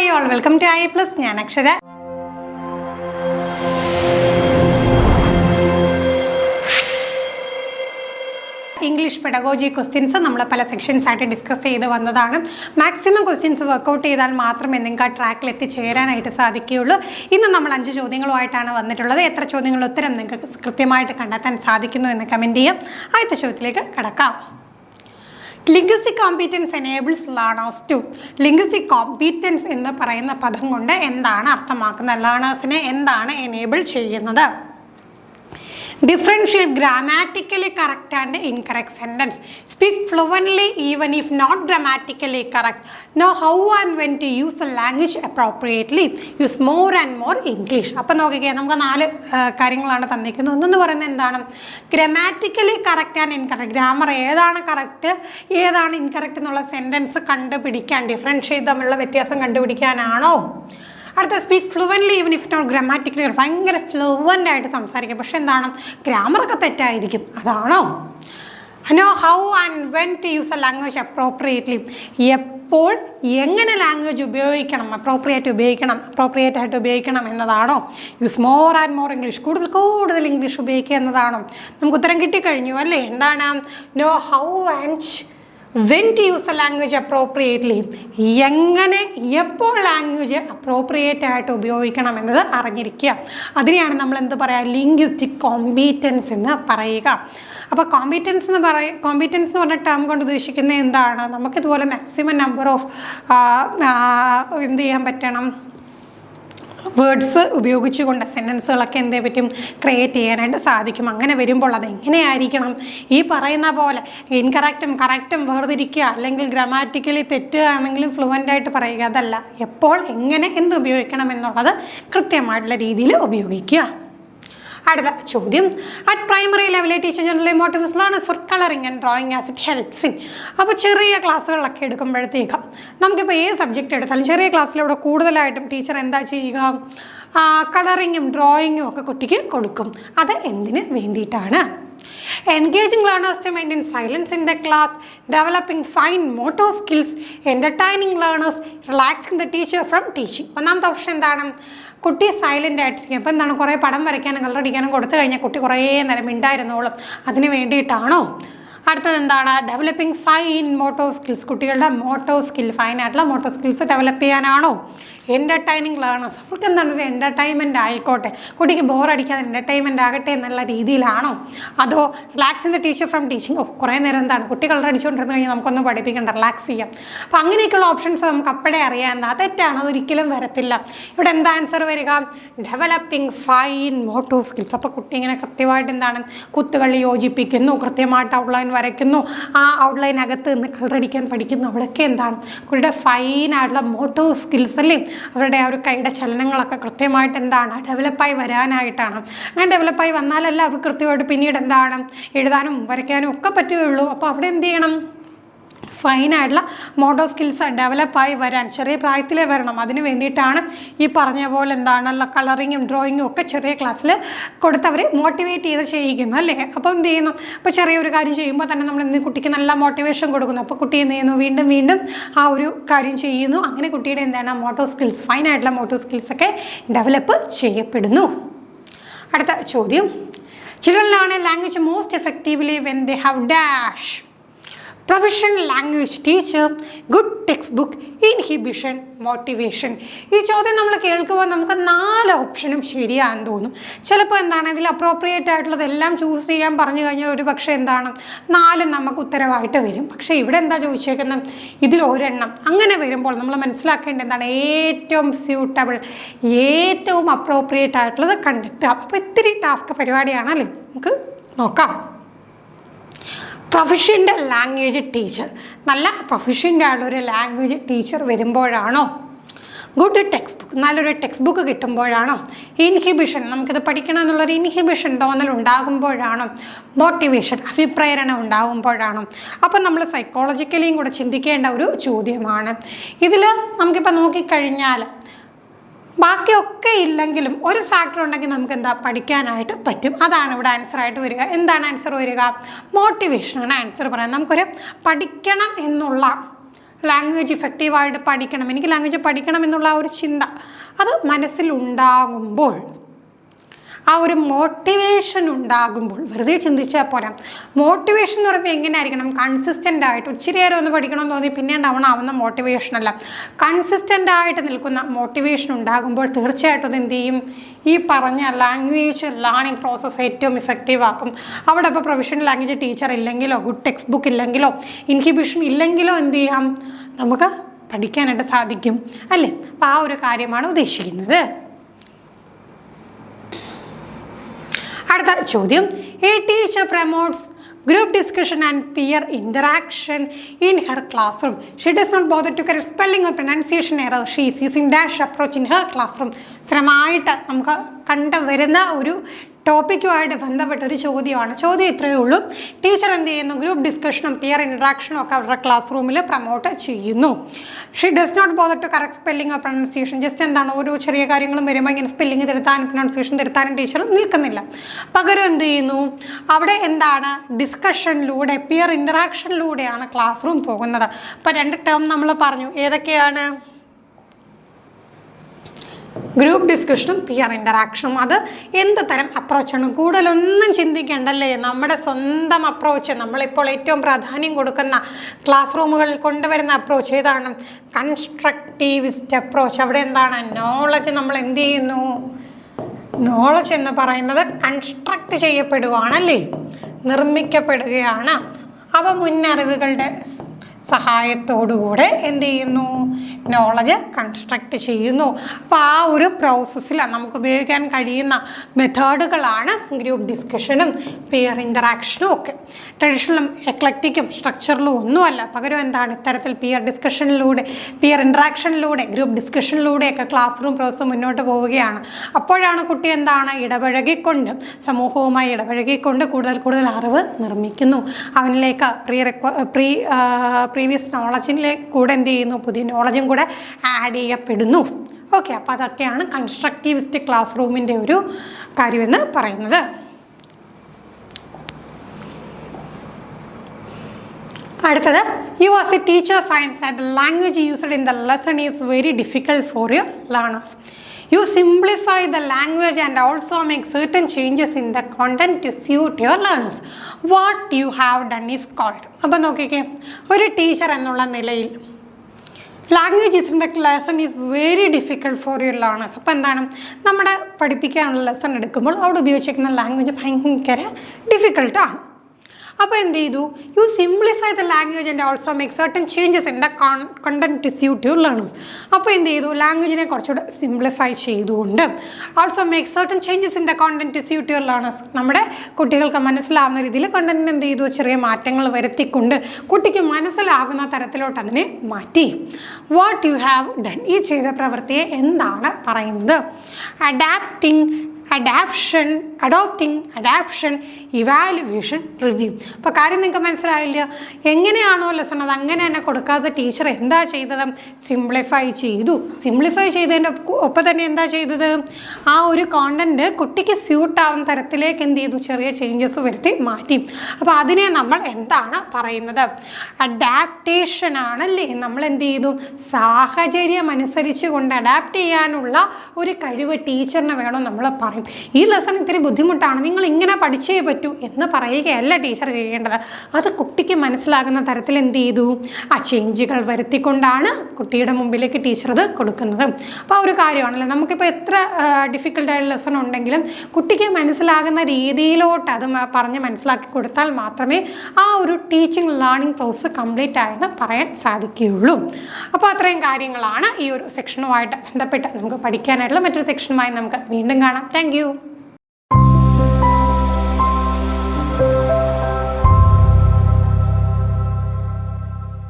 Hi all, welcome to I plus. ഞാൻ Akshara. English pedagogy questions നമ്മൾ പല സെക്ഷൻസ് ആയിട്ട് ഡിസ്കസ് ചെയ്ത് വന്നതാണ്. മാക്സിമം ക്വസ്റ്റ്യൻസ് വർക്കൗട്ട് ചെയ്താൽ മാത്രമേ നിങ്ങൾക്ക് ആ ട്രാക്കിൽ എത്തിച്ചേരാനായിട്ട് സാധിക്കുകയുള്ളൂ. ഇന്ന് നമ്മൾ 5 ചോദ്യങ്ങളുമായിട്ടാണ് വന്നിട്ടുള്ളത്. എത്ര ചോദ്യങ്ങളുടെ ഉത്തരം നിങ്ങൾക്ക് കൃത്യമായിട്ട് കണ്ടെത്താൻ സാധിക്കുന്നു എന്ന് കമൻറ്റ് ചെയ്യാം. ആദ്യത്തെ ചോദ്യത്തിലേക്ക് കടക്കാം. Linguistic competence enables learners to. Linguistic competence എന്ന് പറയുന്ന പദം കൊണ്ട് എന്താണ് അർത്ഥമാക്കുന്നത്? ലേണേഴ്സിനെ എന്താണ് എനേബിൾ ചെയ്യുന്നത്? Differentiate grammatically correct and incorrect sentence. Speak fluently even if not grammatically correct. Know how and when to use the language appropriately. Use more and more English. അപ്പോൾ നോക്കിക്കേ, നമുക്ക് 4 കാര്യങ്ങളാണ് തന്നിരിക്കുന്നത്. ഒന്നെന്ന് പറയുന്നത് എന്താണ്? Grammatically correct and incorrect. Grammar ഏതാണ് correct ഏതാണ് ഇൻകറക്റ്റ് എന്നുള്ള സെൻറ്റൻസ് കണ്ടുപിടിക്കാൻ, ഡിഫറൻഷ്യേറ്റ് തമ്മിലുള്ള വ്യത്യാസം കണ്ടുപിടിക്കാനാണോ? അടുത്ത speak fluently even if not grammatically. ഭയങ്കര ഫ്ലുവൻ്റ് ആയിട്ട് സംസാരിക്കും, പക്ഷെ എന്താണ് ഗ്രാമറൊക്കെ തെറ്റായിരിക്കും, അതാണോ? Know how and when to use a language appropriately. എപ്പോൾ എങ്ങനെ ലാംഗ്വേജ് ഉപയോഗിക്കണം, അപ്രോപ്രിയേറ്റ് ആയിട്ട് ഉപയോഗിക്കണം എന്നതാണോ? Use more and more English. കൂടുതൽ ഇംഗ്ലീഷ് ഉപയോഗിക്കുക എന്നതാണോ? നമുക്ക് ഉത്തരം കിട്ടിക്കഴിഞ്ഞു അല്ലേ? എന്താണ്? Know how and when to use a language appropriately. എങ്ങനെ എപ്പോൾ ലാംഗ്വേജ് അപ്രോപ്രിയേറ്റ് ആയിട്ട് ഉപയോഗിക്കണം എന്നത് അറിഞ്ഞിരിക്കുക. അതിനെയാണ് നമ്മൾ എന്ത് പറയുക? ലിംഗ്വിസ്റ്റിക് കോമ്പീറ്റൻസ് എന്ന് പറയുക. അപ്പോൾ കോമ്പീറ്റൻസ് എന്ന് പറഞ്ഞ ടേം കൊണ്ട് ഉദ്ദേശിക്കുന്നത് എന്താണ്? നമുക്കിതുപോലെ മാക്സിമം നമ്പർ ഓഫ് എന്ത് ചെയ്യാൻ പറ്റണം, വേർഡ്സ് ഉപയോഗിച്ചുകൊണ്ട് സെൻറ്റൻസുകളൊക്കെ എന്തേ പറ്റും, ക്രിയേറ്റ് ചെയ്യാനായിട്ട് സാധിക്കും. അങ്ങനെ വരുമ്പോൾ അത് എങ്ങനെയായിരിക്കണം? ഈ പറയുന്ന പോലെ ഇൻകറക്റ്റും കറക്റ്റും വേർതിരിക്കുക, അല്ലെങ്കിൽ ഗ്രാമാറ്റിക്കലി തെറ്റുകയാണെങ്കിലും ഫ്ലുവൻ്റായിട്ട് പറയുക. അതല്ല, എപ്പോൾ എങ്ങനെ എന്ത് ഉപയോഗിക്കണം എന്നുള്ളത് കൃത്യമായിട്ടുള്ള രീതിയിൽ ഉപയോഗിക്കുക. അടുത്ത ചോദ്യം. At primary level teacher generally motivates learners for colouring and drawing as it helps in. അപ്പോൾ ചെറിയ ക്ലാസ്സുകളിലൊക്കെ എടുക്കുമ്പോഴത്തേക്കും നമുക്കിപ്പോൾ ഏത് സബ്ജക്റ്റ് എടുത്താലും ചെറിയ ക്ലാസ്സിലൂടെ കൂടുതലായിട്ടും ടീച്ചർ എന്താ ചെയ്യുക? കളറിങ്ങും ഡ്രോയിങ്ങും ഒക്കെ കുട്ടിക്ക് കൊടുക്കും. അത് എന്തിന് വേണ്ടിയിട്ടാണ്? Engaging learners to maintain silence in the class, developing fine motor skills, entertaining learners, relaxing the teacher from teaching. ഒന്നാമത്തെ ഓപ്ഷൻ എന്താണ്? കുട്ടി സൈലൻ്റ് ആയിട്ടിരിക്കും. അപ്പോൾ എന്താണ്? കുറേ പടം വരയ്ക്കാനും കളറടിക്കാനും കൊടുത്തു കഴിഞ്ഞാൽ കുട്ടി കുറേ നേരം മിണ്ടായിരുന്നോളും. അതിന് വേണ്ടിയിട്ടാണോ? അടുത്തത് എന്താണ്? Developing fine motor skills. കുട്ടികളുടെ മോട്ടോ സ്കിൽ, ഫൈനായിട്ടുള്ള മോട്ടോ സ്കിൽസ് ഡെവലപ്പ് ചെയ്യാനാണോ? എൻ്റർടൈനിങ് ലേണേഴ്സ്, അവർക്ക് എന്താണ്? ഒരു എൻ്റർടൈൻമെൻറ്റ് ആയിക്കോട്ടെ, കുട്ടിക്ക് ബോറടിക്കാതെ എൻ്റർടൈൻമെൻറ്റ് ആകട്ടെ എന്നുള്ള രീതിയിലാണോ? അതോ relaxing the teacher from teaching. കുറേ നേരം എന്താണ് കുട്ടികൾ അടിച്ചുകൊണ്ടിരുന്ന് കഴിഞ്ഞാൽ നമുക്കൊന്നും പഠിപ്പിക്കേണ്ട, റിലാക്സ് ചെയ്യാം. അപ്പോൾ അങ്ങനെയൊക്കെയുള്ള ഓപ്ഷൻസ് നമുക്ക് അപ്പോഴേ അറിയാവുന്ന. തെറ്റാണ്, അതൊരിക്കലും വരത്തില്ല. ഇവിടെ എന്താ ആൻസർ വരിക? Developing fine motor skills. അപ്പോൾ കുട്ടി ഇങ്ങനെ കൃത്യമായിട്ട് എന്താണ് കുത്തുകൾ യോജിപ്പിക്കുന്നു, കൃത്യമായിട്ട് ഔട്ട്ലൈൻ വരയ്ക്കുന്നു, ആ ഔട്ട്ലൈനകത്ത് നിന്ന് കളറടിക്കാൻ പഠിക്കുന്നു. അവിടെയൊക്കെ എന്താണ് കുട്ടിയുടെ ഫൈനായിട്ടുള്ള മോട്ടോ സ്കിൽസ് അല്ലേ, അവരുടെ ആ ഒരു കൈയുടെ ചലനങ്ങളൊക്കെ കൃത്യമായിട്ട് എന്താണ് ഡെവലപ്പായി വരാനായിട്ടാണ്. അങ്ങനെ ഡെവലപ്പായി വന്നാലല്ല അവർ കൃത്യമായിട്ട് പിന്നീട് എന്താണ് എഴുതാനും വരയ്ക്കാനും ഒക്കെ പറ്റുകയുള്ളൂ. അപ്പോൾ അവിടെ എന്ത് ചെയ്യണം? ഫൈനായിട്ടുള്ള മോട്ടോ സ്കിൽസ് ഡെവലപ്പായി വരാൻ ചെറിയ പ്രായത്തിലേ വരണം. അതിന് വേണ്ടിയിട്ടാണ് ഈ പറഞ്ഞ പോലെ എന്താണ് കളറിങ്ങും ഡ്രോയിങ്ങും ഒക്കെ ചെറിയ ക്ലാസ്സിൽ കൊടുത്തവർ മോട്ടിവേറ്റ് ചെയ്ത് ചെയ്യിക്കുന്നു അല്ലേ. അപ്പോൾ എന്ത് ചെയ്യുന്നു? അപ്പോൾ ചെറിയൊരു കാര്യം ചെയ്യുമ്പോൾ തന്നെ നമ്മൾ എന്ത് കുട്ടിക്ക് നല്ല മോട്ടിവേഷൻ കൊടുക്കുന്നു. അപ്പോൾ കുട്ടി എന്ത് ചെയ്യുന്നു? വീണ്ടും ആ ഒരു കാര്യം ചെയ്യുന്നു. അങ്ങനെ കുട്ടിയുടെ എന്താണ് മോട്ടോ സ്കിൽസ്, ഫൈനായിട്ടുള്ള മോട്ടോ സ്കിൽസൊക്കെ ഡെവലപ്പ് ചെയ്യപ്പെടുന്നു. അടുത്ത ചോദ്യം. Children learn A language most effectively when they have dash. Professional language teacher, good text book, inhibition, motivation. ഈ ചോദ്യം നമ്മൾ കേൾക്കുമ്പോൾ നമുക്ക് 4 ഓപ്ഷനും ശരിയാണെന്ന് തോന്നും. ചിലപ്പോൾ എന്താണ് ഇതിൽ അപ്രോപ്രിയേറ്റ് ആയിട്ടുള്ളതെല്ലാം ചൂസ് ചെയ്യാൻ പറഞ്ഞു കഴിഞ്ഞാൽ ഒരു പക്ഷേ എന്താണ് 4 നമുക്ക് ഉത്തരവായിട്ട് വരും. പക്ഷേ ഇവിടെ എന്താ ചോദിച്ചേക്കുന്നത്? ഇതിൽ ഒരെണ്ണം. അങ്ങനെ വരുമ്പോൾ നമ്മൾ മനസ്സിലാക്കേണ്ടത് എന്താണ്? ഏറ്റവും സ്യൂട്ടബിൾ, ഏറ്റവും അപ്രോപ്രിയേറ്റ് ആയിട്ടുള്ളത് കണ്ടെത്തുക. അപ്പോൾ ഇത്തിരി ടാസ്ക് പരിപാടിയാണല്ലേ. നമുക്ക് നോക്കാം. Proficient language teacher. നല്ല പ്രൊഫഷ്യൻ്റ് ആയിട്ടുള്ളൊരു ലാംഗ്വേജ് ടീച്ചർ വരുമ്പോഴാണോ? ഗുഡ് ടെക്സ്റ്റ് ബുക്ക്, നല്ലൊരു ടെക്സ്റ്റ് ബുക്ക് കിട്ടുമ്പോഴാണോ? ഇൻഹിബിഷൻ, നമുക്കിത് പഠിക്കണം എന്നുള്ളൊരു ഇൻഹിബിഷൻ തോന്നൽ ഉണ്ടാകുമ്പോഴാണോ? മോട്ടിവേഷൻ, അഭിപ്രേരണ ഉണ്ടാകുമ്പോഴാണോ? അപ്പം നമ്മൾ സൈക്കോളജിക്കലിയും കൂടെ ചിന്തിക്കേണ്ട ഒരു ചോദ്യമാണ്. ഇതിൽ നമുക്കിപ്പോൾ നോക്കിക്കഴിഞ്ഞാൽ ബാക്കിയൊക്കെ ഇല്ലെങ്കിലും ഒരു ഫാക്ടർ ഉണ്ടെങ്കിൽ നമുക്ക് എന്താ പഠിക്കാനായിട്ട് പറ്റും. അതാണ് ഇവിടെ ആൻസറായിട്ട് വരിക. എന്താണ് ആൻസർ വരിക? മോട്ടിവേഷനാണ് ആൻസർ പറയാം. നമുക്കൊരു പഠിക്കണം എന്നുള്ള ലാംഗ്വേജ് ഇഫക്റ്റീവായിട്ട് പഠിക്കണം, എനിക്ക് ലാംഗ്വേജ് പഠിക്കണം എന്നുള്ള ഒരു ചിന്ത അത് മനസ്സിലുണ്ടാകുമ്പോൾ, ആ ഒരു മോട്ടിവേഷൻ ഉണ്ടാകുമ്പോൾ, വെറുതെ ചിന്തിച്ചാൽ പോരാ. മോട്ടിവേഷൻ എന്ന് പറയുമ്പോൾ എങ്ങനെയായിരിക്കണം? കൺസിസ്റ്റൻ്റ് ആയിട്ട് ഇച്ചിരി നേരം ഒന്ന് പഠിക്കണമെന്ന് തോന്നി പിന്നെ ഡൗൺ ആവുന്ന മോട്ടിവേഷനല്ല, കൺസിസ്റ്റൻ്റ് ആയിട്ട് നിൽക്കുന്ന മോട്ടിവേഷൻ ഉണ്ടാകുമ്പോൾ തീർച്ചയായിട്ടും അത് എന്ത് ചെയ്യും? ഈ പറഞ്ഞ ലാംഗ്വേജ് ലേണിംഗ് പ്രോസസ്സ് ഏറ്റവും ഇഫക്റ്റീവ് ആക്കും. അവിടെ ഇപ്പോൾ പ്രൊഫഷണൽ ലാംഗ്വേജ് ടീച്ചർ ഇല്ലെങ്കിലോ, ഗുഡ് ടെക്സ്റ്റ് ബുക്ക് ഇല്ലെങ്കിലോ, ഇൻഹിബിഷൻ ഇല്ലെങ്കിലോ എന്ത് ചെയ്യാം? നമുക്ക് പഠിക്കാനായിട്ട് സാധിക്കും അല്ലേ? അപ്പോൾ ആ ഒരു കാര്യമാണ് ഉദ്ദേശിക്കുന്നത്. അടുത്ത ചോദ്യം, A teacher promotes group discussion and peer interaction in her classroom. She does not bother to correct spelling or pronunciation error. She is using dash approach in her classroom. സ്ഥിരമായിട്ട് നമുക്ക് കണ്ടുവരുന്ന ഒരു ടോപ്പിക്കുമായിട്ട് ബന്ധപ്പെട്ട ഒരു ചോദ്യമാണ്. ചോദ്യം ഇത്രയേ ഉള്ളൂ, ടീച്ചർ എന്ത് ചെയ്യുന്നു? ഗ്രൂപ്പ് ഡിസ്കഷനും പിയർ ഇൻട്രാക്ഷനും ഒക്കെ അവരുടെ ക്ലാസ് റൂമിൽ പ്രൊമോട്ട് ചെയ്യുന്നു. She does not bother to correct spelling or pronunciation. Just എന്താണ്, ഓരോ ചെറിയ കാര്യങ്ങളും വരുമ്പോൾ ഇങ്ങനെ സ്പെല്ലിംഗ് തിരുത്താനും പ്രൊനൗൺസിയേഷൻ തിരുത്താനും ടീച്ചർ നിൽക്കുന്നില്ല. പകരം എന്ത് ചെയ്യുന്നു? അവിടെ എന്താണ്? ഡിസ്കഷനിലൂടെ, പിയർ ഇൻട്രാക്ഷനിലൂടെയാണ് ക്ലാസ് റൂം പോകുന്നത്. അപ്പോൾ 2 ടേം നമ്മൾ പറഞ്ഞു, ഏതൊക്കെയാണ്? ഗ്രൂപ്പ് ഡിസ്കഷനും പിയർ ഇൻ്ററാക്ഷനും. അത് എന്ത് തരം അപ്രോച്ചാണ്? കൂടുതലൊന്നും ചിന്തിക്കേണ്ടല്ലേ, നമ്മുടെ സ്വന്തം അപ്രോച്ച്, നമ്മളിപ്പോൾ ഏറ്റവും പ്രാധാന്യം കൊടുക്കുന്ന ക്ലാസ് റൂമുകളിൽ കൊണ്ടുവരുന്ന അപ്രോച്ച് ഏതാണ്? Constructivist approach. അവിടെ എന്താണ്? നോളജ് നമ്മൾ എന്ത് ചെയ്യുന്നു? നോളജ് എന്ന് പറയുന്നത് കൺസ്ട്രക്റ്റ് ചെയ്യപ്പെടുകയാണല്ലേ, നിർമ്മിക്കപ്പെടുകയാണ്. അവ മുന്നറിവുകളുടെ സഹായത്തോടുകൂടെ എന്ത് ചെയ്യുന്നു? നോളജ് കൺസ്ട്രക്റ്റ് ചെയ്യുന്നു. അപ്പോൾ ആ ഒരു പ്രോസസ്സിൽ നമുക്ക് ഉപയോഗിക്കാൻ കഴിയുന്ന മെത്തേഡുകളാണ് ഗ്രൂപ്പ് ഡിസ്കഷനും പിയർ ഇൻ്ററാക്ഷനും ഒക്കെ. ട്രഡീഷണലും എക്ലക്റ്റിക്കും സ്ട്രക്ചറിലും ഒന്നുമല്ല, പകരം എന്താണ്? ഇത്തരത്തിൽ പിയർ ഡിസ്കഷനിലൂടെ, പിയർ ഇൻ്ററാക്ഷനിലൂടെ, ഗ്രൂപ്പ് ഡിസ്കഷനിലൂടെയൊക്കെ ക്ലാസ് റൂം പ്രോസസ്സ് മുന്നോട്ട് പോവുകയാണ്. അപ്പോഴാണ് കുട്ടി എന്താണ്? ഇടപഴകിക്കൊണ്ട്, സമൂഹവുമായി ഇടപഴകിക്കൊണ്ട് കൂടുതൽ അറിവ് നിർമ്മിക്കുന്നു. അവനിലേക്ക് പ്രീവിയസ് നോളജിൻ്റെ കൂടെ എന്ത് ചെയ്യുന്നു? പുതിയ നോളജും കൂടെ ആഡ് ചെയ്യപ്പെടുന്നു. ഓക്കെ, അപ്പോൾ അതൊക്കെയാണ് കൺസ്ട്രക്റ്റീവിസ്റ്റ് ക്ലാസ് റൂമിൻ്റെ ഒരു കാര്യമെന്ന് പറയുന്നത്. അടുത്തത്, you as a teacher finds that the language used in the lesson is very difficult for your learners. You simplify the language and also make certain changes in the content to suit your learners. What you have done is called. അപ്പോൾ നോക്കിക്കേ, ഒരു teacher എന്നുള്ള നിലയിൽ language in the lesson is very difficult for your learners. അപ്പോൾ എന്താണ്? നമ്മുടെ പഠിപ്പിക്കാനുള്ള lesson എടുക്കുമ്പോൾ അവിടെ ഉപയോഗിച്ചിരിക്കുന്ന ലാംഗ്വേജ് ഭയങ്കര ഡിഫിക്കൽട്ടാണ്. അപ്പോൾ എന്ത് ചെയ്തു? You simplify the language and also make certain changes in the content to suit your learners. അപ്പോൾ എന്ത് ചെയ്തു? ലാംഗ്വേജിനെ കുറച്ചുകൂടെ സിംപ്ലിഫൈ ചെയ്തുകൊണ്ട്, also make certain changes in the content to suit your learners, നമ്മുടെ കുട്ടികൾക്ക് മനസ്സിലാവുന്ന രീതിയിൽ കണ്ടന്റിന് എന്ത് ചെയ്തു? ചെറിയ മാറ്റങ്ങൾ വരുത്തിക്കൊണ്ട് കുട്ടിക്ക് മനസ്സിലാകുന്ന തരത്തിലോട്ട് അതിനെ മാറ്റി. വാട്ട് യു ഹാവ് ഡൺ, ഈ ചെയ്ത പ്രവൃത്തിയെ എന്താണ് പറയുന്നത്? Adopting, evaluation, review. അപ്പോൾ കാര്യം നിങ്ങൾക്ക് മനസ്സിലായില്ല, എങ്ങനെയാണോ ലെസൺ അത് അങ്ങനെ തന്നെ കൊടുക്കാതെ ടീച്ചർ എന്താ ചെയ്തത്? സിംപ്ലിഫൈ ചെയ്തു. സിംപ്ലിഫൈ ചെയ്തതിൻ്റെ ഒപ്പം തന്നെ എന്താ ചെയ്തത്? ആ ഒരു കോണ്ടന്റ് കുട്ടിക്ക് സ്യൂട്ട് ആവുന്ന തരത്തിലേക്ക് എന്ത് ചെയ്തു? ചെറിയ ചേഞ്ചസ് വരുത്തി മാറ്റി. അപ്പോൾ അതിനെ നമ്മൾ എന്താണ് പറയുന്നത്? അഡാപ്റ്റേഷൻ ആണല്ലേ. നമ്മൾ എന്ത് ചെയ്തു? സാഹചര്യം അനുസരിച്ച് കൊണ്ട് അഡാപ്റ്റ് ചെയ്യാനുള്ള ഒരു കഴിവ് ടീച്ചറിന് വേണം നമ്മൾ പറയും. ഈ ലെസൺ ഇത്തിരി ബുദ്ധിമുട്ടാണ്, നിങ്ങൾ ഇങ്ങനെ പഠിച്ചേ പറ്റൂ എന്ന് പറയുകയല്ല ടീച്ചർ ചെയ്യേണ്ടത്. അത് കുട്ടിക്ക് മനസ്സിലാകുന്ന തരത്തിൽ എന്ത് ചെയ്തു? ആ ചേഞ്ചുകൾ വരുത്തിക്കൊണ്ടാണ് കുട്ടിയുടെ മുമ്പിലേക്ക് ടീച്ചർ അത് കൊടുക്കുന്നത്. അപ്പോൾ ആ ഒരു കാര്യമാണല്ലോ, നമുക്കിപ്പോൾ എത്ര ഡിഫിക്കൽട്ടായ ലെസൺ ഉണ്ടെങ്കിലും കുട്ടിക്ക് മനസ്സിലാകുന്ന രീതിയിലോട്ട് അത് പറഞ്ഞ് മനസ്സിലാക്കി കൊടുത്താൽ മാത്രമേ ആ ഒരു ടീച്ചിങ് ലേണിംഗ് പ്രോസസ്സ് കംപ്ലീറ്റ് ആയെന്ന് പറയാൻ സാധിക്കുകയുള്ളൂ. അപ്പോൾ അത്രയും കാര്യങ്ങളാണ് ഈ ഒരു സെക്ഷനുമായിട്ട് ബന്ധപ്പെട്ട് നമുക്ക് പഠിക്കാനായിട്ടുള്ള. മറ്റൊരു സെക്ഷനുമായി നമുക്ക് വീണ്ടും കാണാം. Thank you.